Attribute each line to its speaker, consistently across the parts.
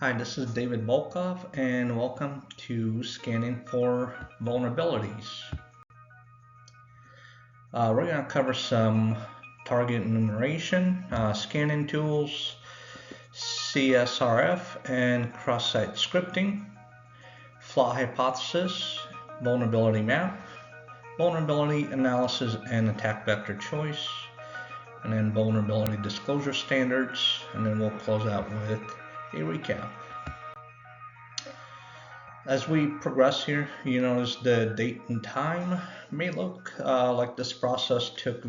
Speaker 1: Hi, this is David Volkov, and welcome to Scanning for Vulnerabilities. We're going to cover some target enumeration, scanning tools, CSRF, and cross-site scripting, flaw hypothesis, vulnerability map, vulnerability analysis and attack vector choice, and then vulnerability disclosure standards, and then we'll close out with a recap. As we progress here, you notice the date and time may look like this process took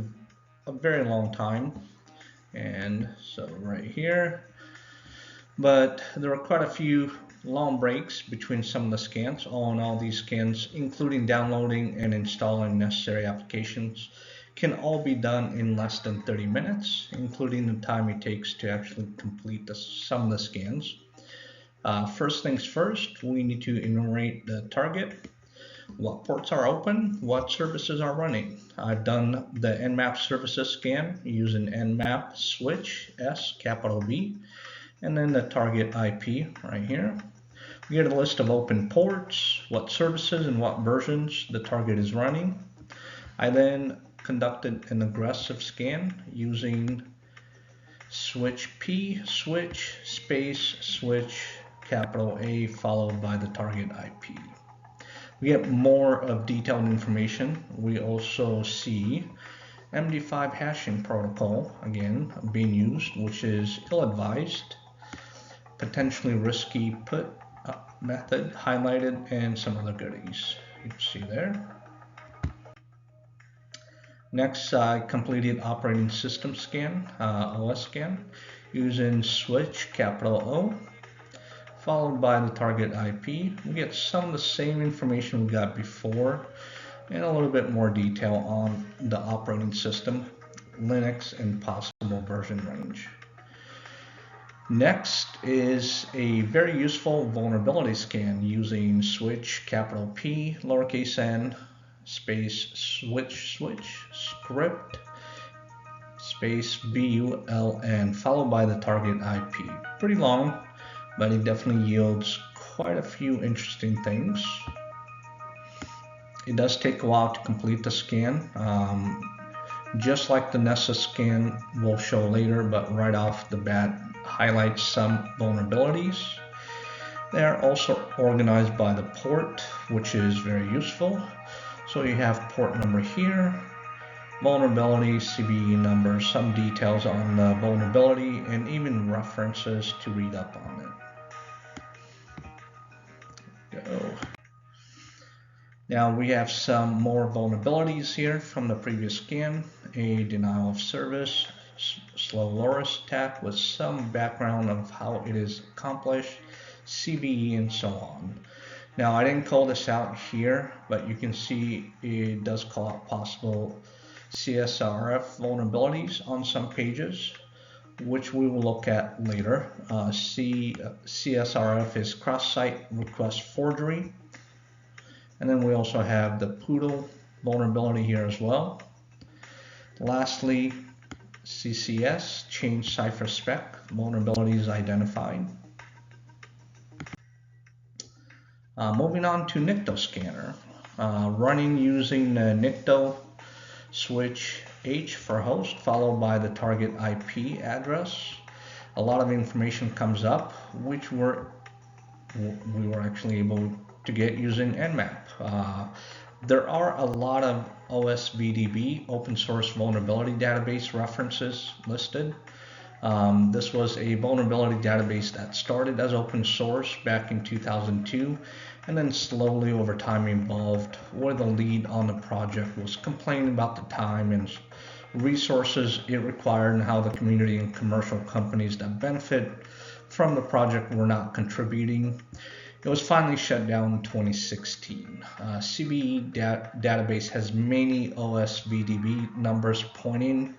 Speaker 1: a very long time, and so right here, but there are quite a few long breaks between some of the scans. All in all, these scans, including downloading and installing necessary applications, can all be done in less than 30 minutes, including the time it takes to actually complete some of the scans. First things first, we need to enumerate the target, what ports are open, what services are running. I've done the Nmap services scan using Nmap switch S capital B, and then the target IP right here. We get a list of open ports, what services and what versions the target is running. I then conducted an aggressive scan using switch P, switch, space, switch, capital A, followed by the target IP. We get more of detailed information. We also see MD5 hashing protocol, again, being used, which is ill-advised, potentially risky put method highlighted, and some other goodies you can see there. Next, I completed operating system scan, OS scan, using switch capital O, followed by the target IP. We get some of the same information we got before and a little bit more detail on the operating system, Linux, and possible version range. Next is a very useful vulnerability scan using switch capital P, lowercase n, space switch script, space BULN, followed by the target IP. Pretty long, but it definitely yields quite a few interesting things. It does take a while to complete the scan, just like the Nessus scan will show later, but right off the bat highlights some vulnerabilities. They are also organized by the port, which is very useful. So you have port number here, vulnerability, CVE number, some details on the vulnerability, and even references to read up on it. Now we have some more vulnerabilities here from the previous scan. A denial of service, slow LoRa's attack with some background of how it is accomplished, CVE, and so on. Now I didn't call this out here, but you can see it does call out possible CSRF vulnerabilities on some pages, which we will look at later. CSRF is cross-site request forgery. And then we also have the Poodle vulnerability here as well. Lastly, CCS, change cipher spec, vulnerabilities identified. Moving on to Nicto scanner, running using the Nicto switch H for host, followed by the target IP address. A lot of information comes up, which we were actually able to get using Nmap. There are a lot of OSVDB, open source vulnerability database references listed. This was a vulnerability database that started as open source back in 2002 and then slowly over time evolved, where the lead on the project was complaining about the time and resources it required and how the community and commercial companies that benefit from the project were not contributing. It was finally shut down in 2016. CVE database has many OSVDB numbers pointing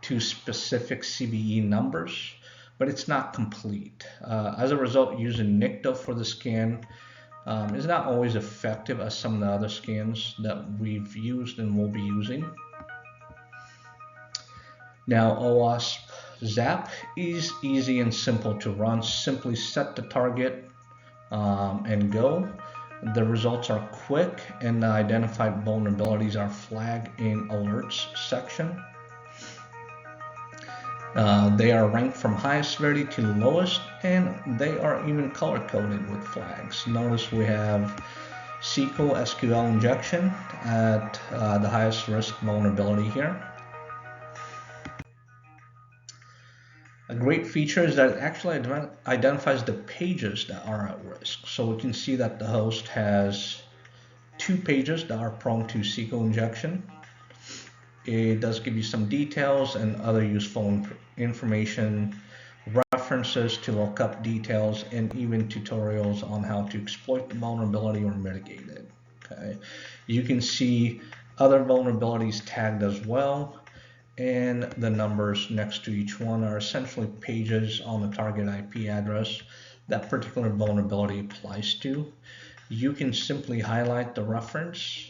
Speaker 1: to specific CVE numbers, but it's not complete. As a result, using Nicto for the scan is not always effective as some of the other scans that we've used and will be using. Now, OWASP Zap is easy and simple to run. Simply set the target and go. The results are quick and the identified vulnerabilities are flagged in alerts section. They are ranked from highest severity to lowest, and they are even color coded with flags. Notice we have SQL injection at the highest risk vulnerability here. A great feature is that it actually identifies the pages that are at risk. So we can see that the host has 2 pages that are prone to SQL injection. It does give you some details and other useful information, references to look up details, and even tutorials on how to exploit the vulnerability or mitigate it. Okay, you can see other vulnerabilities tagged as well, and the numbers next to each one are essentially pages on the target IP address that particular vulnerability applies to. You can simply highlight the reference,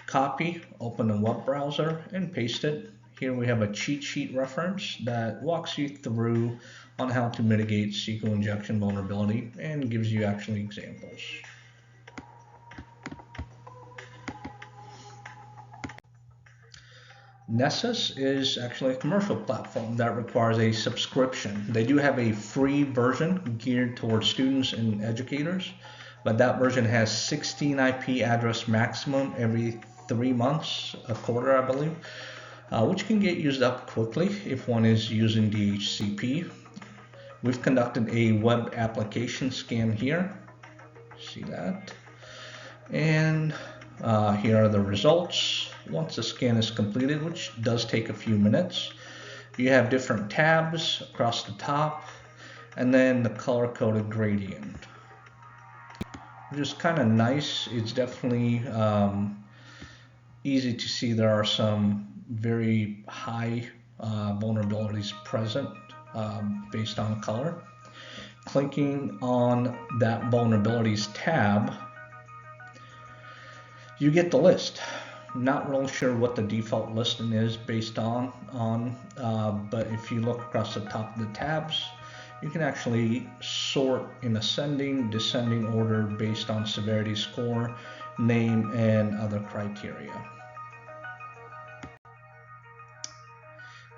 Speaker 1: copy, open a web browser, and paste it. Here we have a cheat sheet reference that walks you through on how to mitigate SQL injection vulnerability and gives you actually examples. Nessus is actually a commercial platform that requires a subscription. They do have a free version geared towards students and educators, but that version has 16 IP address maximum every 3 months, a quarter, I believe, which can get used up quickly if one is using DHCP. We've conducted a web application scan here. See that? And here are the results. Once the scan is completed, which does take a few minutes, you have different tabs across the top, and then the color-coded gradient. Which is kind of nice. It's definitely easy to see there are some very high vulnerabilities present based on color. Clicking on that vulnerabilities tab, you get the list. Not really sure what the default listing is based on, but if you look across the top of the tabs, you can actually sort in ascending, descending order based on severity score, name, and other criteria.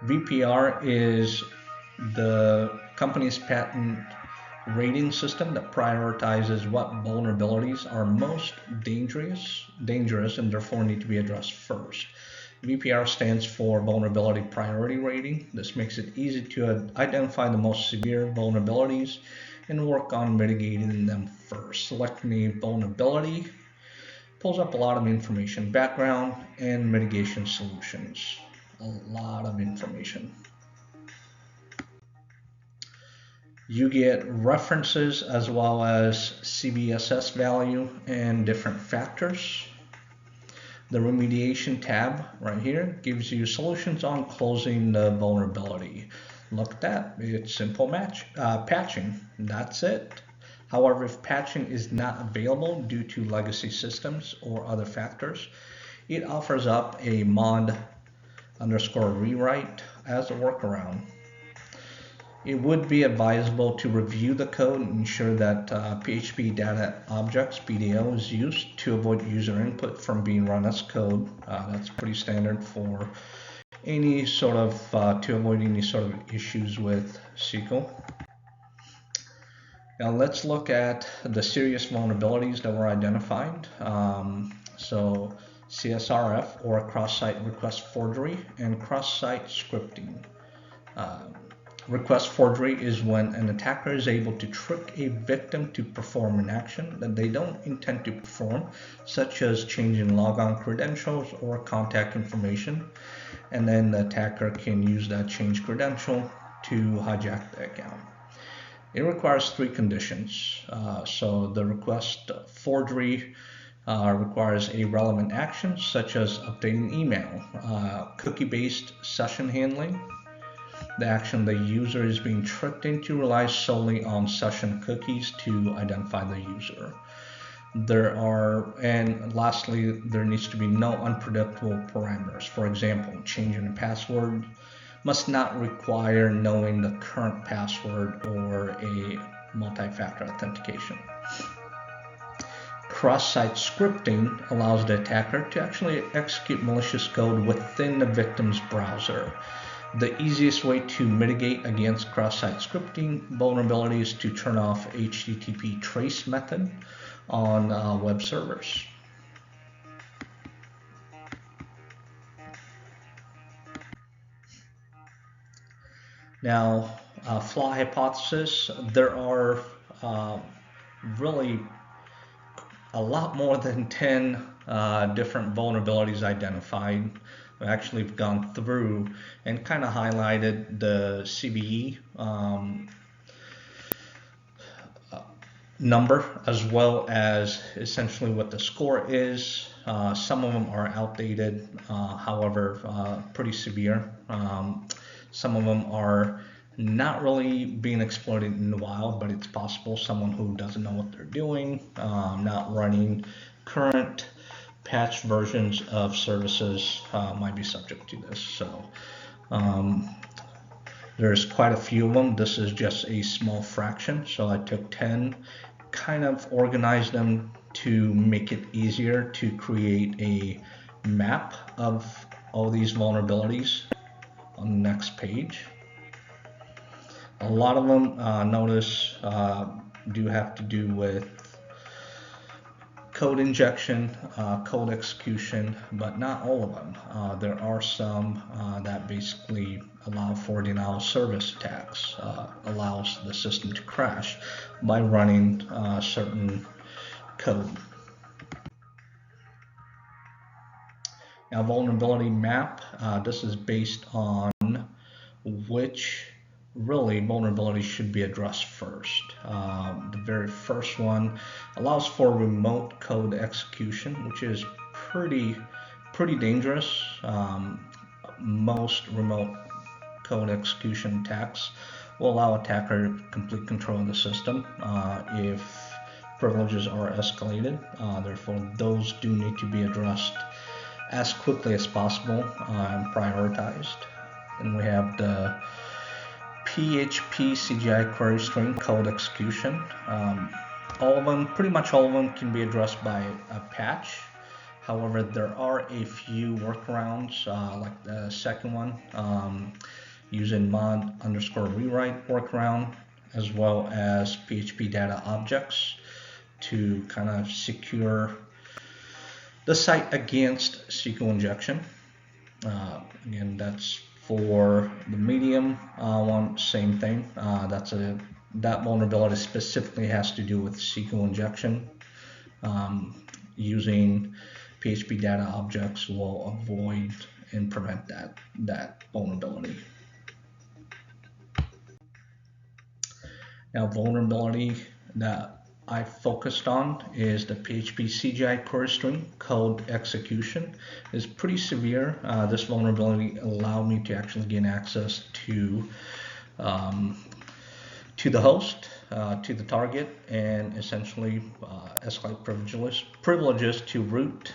Speaker 1: VPR is the company's patent rating system that prioritizes what vulnerabilities are most dangerous and therefore need to be addressed first. VPR stands for Vulnerability Priority Rating. This makes it easy to identify the most severe vulnerabilities and work on mitigating them first. Selecting a vulnerability pulls up a lot of information, background, and mitigation solutions. A lot of information. You get references as well as CVSS value and different factors. The remediation tab right here gives you solutions on closing the vulnerability. Look at that, it's simple patching, that's it. However, if patching is not available due to legacy systems or other factors, it offers up a mod_rewrite as a workaround. It would be advisable to review the code and ensure that PHP data objects, PDO, is used to avoid user input from being run as code. That's pretty standard for any sort of, to avoid any sort of issues with SQL. Now let's look at the serious vulnerabilities that were identified. So CSRF, or cross-site request forgery, and cross-site scripting. Request forgery is when an attacker is able to trick a victim to perform an action that they don't intend to perform, such as changing logon credentials or contact information, and then the attacker can use that changed credential to hijack the account. It requires 3 conditions. So the request forgery requires a relevant action, such as updating email, cookie-based session handling. The action the user is being tricked into relies solely on session cookies to identify the user. And lastly, there needs to be no unpredictable parameters. For example, changing the password must not require knowing the current password or a multi-factor authentication. Cross-site scripting allows the attacker to actually execute malicious code within the victim's browser. The easiest way to mitigate against cross-site scripting vulnerability is to turn off HTTP trace method on web servers. Now, flaw hypothesis, there are really a lot more than 10 different vulnerabilities identified. Actually, we've gone through and kind of highlighted the CVE number, as well as essentially what the score is. Some of them are outdated, however, pretty severe. Some of them are not really being exploited in the wild, but it's possible someone who doesn't know what they're doing, not running current patched versions of services might be subject to this. So there's quite a few of them. This is just a small fraction. So I took 10, kind of organized them to make it easier to create a map of all these vulnerabilities on the next page. A lot of them, notice, do have to do with code injection, code execution, but not all of them. There are some that basically allow for denial of service attacks, allows the system to crash by running certain code. Now, vulnerability map, this is based on which really vulnerabilities should be addressed first. The very first one allows for remote code execution, which is pretty dangerous. Most remote code execution attacks will allow attacker complete control of the system if privileges are escalated. Therefore, those do need to be addressed as quickly as possible and prioritized. And we have the PHP CGI query string code execution. All of them, pretty much all of them, can be addressed by a patch. However, there are a few workarounds, like the second one, using mod_rewrite workaround, as well as PHP data objects to kind of secure the site against SQL injection. Again, that's for the medium one, same thing. That vulnerability specifically has to do with SQL injection. Using PHP data objects will avoid and prevent that vulnerability. Now, vulnerability that I focused on is the PHP CGI query string code execution. It's pretty severe. This vulnerability allowed me to actually gain access to the host, to the target, and essentially escalate privileges to root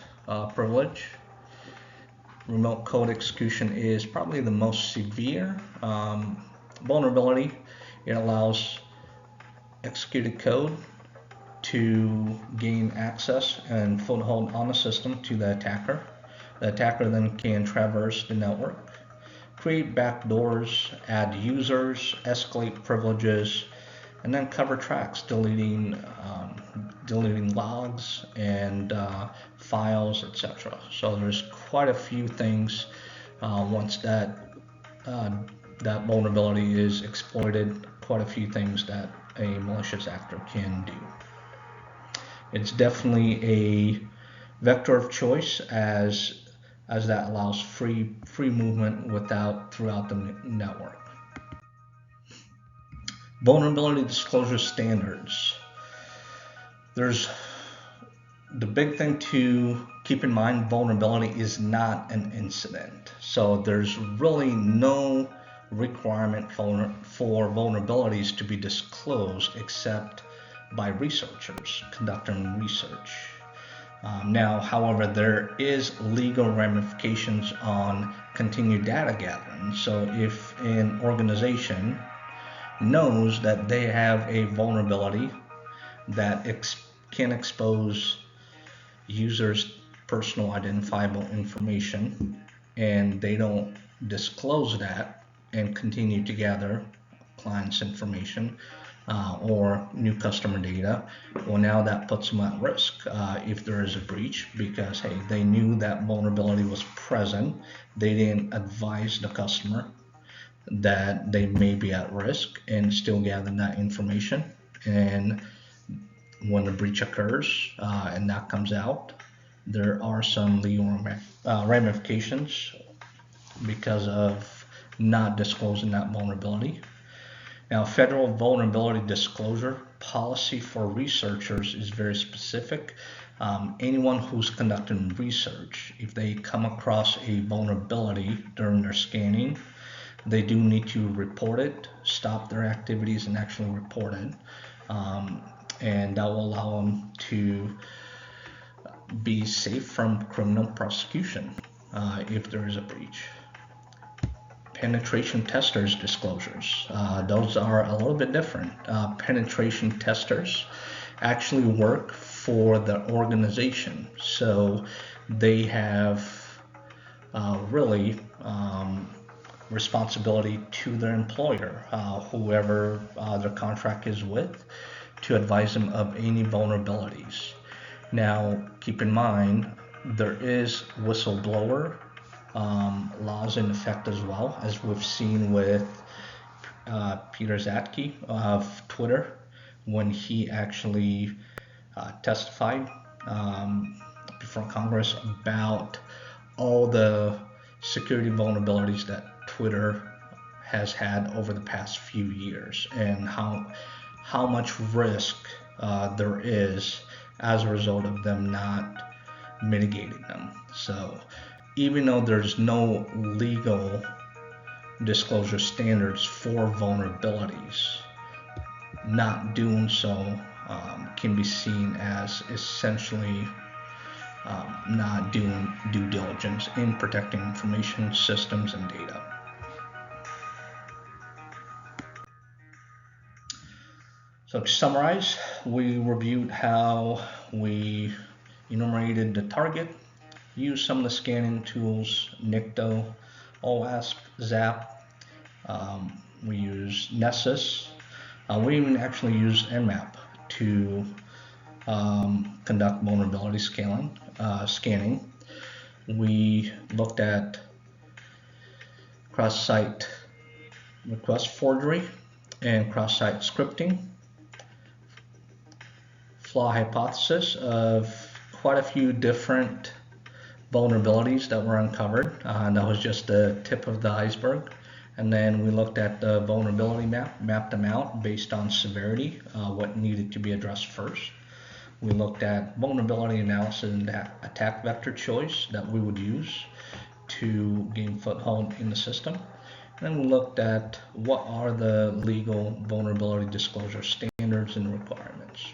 Speaker 1: privilege. Remote code execution is probably the most severe vulnerability. It allows executed code to gain access and foothold on the system to the attacker. The attacker then can traverse the network, create backdoors, add users, escalate privileges, and then cover tracks, deleting logs and files, etc. So there's quite a few things once that vulnerability is exploited. Quite a few things that a malicious actor can do. It's definitely a vector of choice as that allows free movement throughout the network. Vulnerability disclosure standards. There's the big thing to keep in mind: vulnerability is not an incident. So there's really no requirement for vulnerabilities to be disclosed except by researchers conducting research. Now, however, there is legal ramifications on continued data gathering. So if an organization knows that they have a vulnerability that can expose users' personal identifiable information, and they don't disclose that and continue to gather clients' information or new customer data, well, now that puts them at risk if there is a breach, because hey, they knew that vulnerability was present, they didn't advise the customer that they may be at risk and still gather that information. And when the breach occurs and that comes out, there are some legal ramifications because of not disclosing that vulnerability. Now, federal vulnerability disclosure policy for researchers is very specific. Anyone who's conducting research, if they come across a vulnerability during their scanning, they do need to report it, stop their activities, and actually report it. And that will allow them to be safe from criminal prosecution if there is a breach. Penetration testers disclosures. Those are a little bit different. Penetration testers actually work for the organization, so they have really responsibility to their employer, whoever their contract is with, to advise them of any vulnerabilities. Now, keep in mind, there is whistleblower laws in effect as well, as we've seen with Peter Zatke of Twitter, when he actually testified before Congress about all the security vulnerabilities that Twitter has had over the past few years, and how much risk there is as a result of them not mitigating them. So even though there's no legal disclosure standards for vulnerabilities, not doing so can be seen as essentially not doing due diligence in protecting information systems and data. So to summarize, we reviewed how we enumerated the target, used some of the scanning tools, NICTO, OWASP, ZAP. We used Nessus. We even actually used Nmap to conduct vulnerability scanning. We looked at cross-site request forgery and cross-site scripting, flaw hypothesis of quite a few different vulnerabilities that were uncovered, and that was just the tip of the iceberg. And then we looked at the vulnerability mapped them out based on severity, what needed to be addressed first. We looked at vulnerability analysis and attack vector choice that we would use to gain foothold in the system. And then we looked at what are the legal vulnerability disclosure standards and requirements.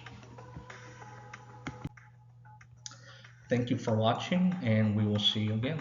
Speaker 1: Thank you for watching, and we will see you again.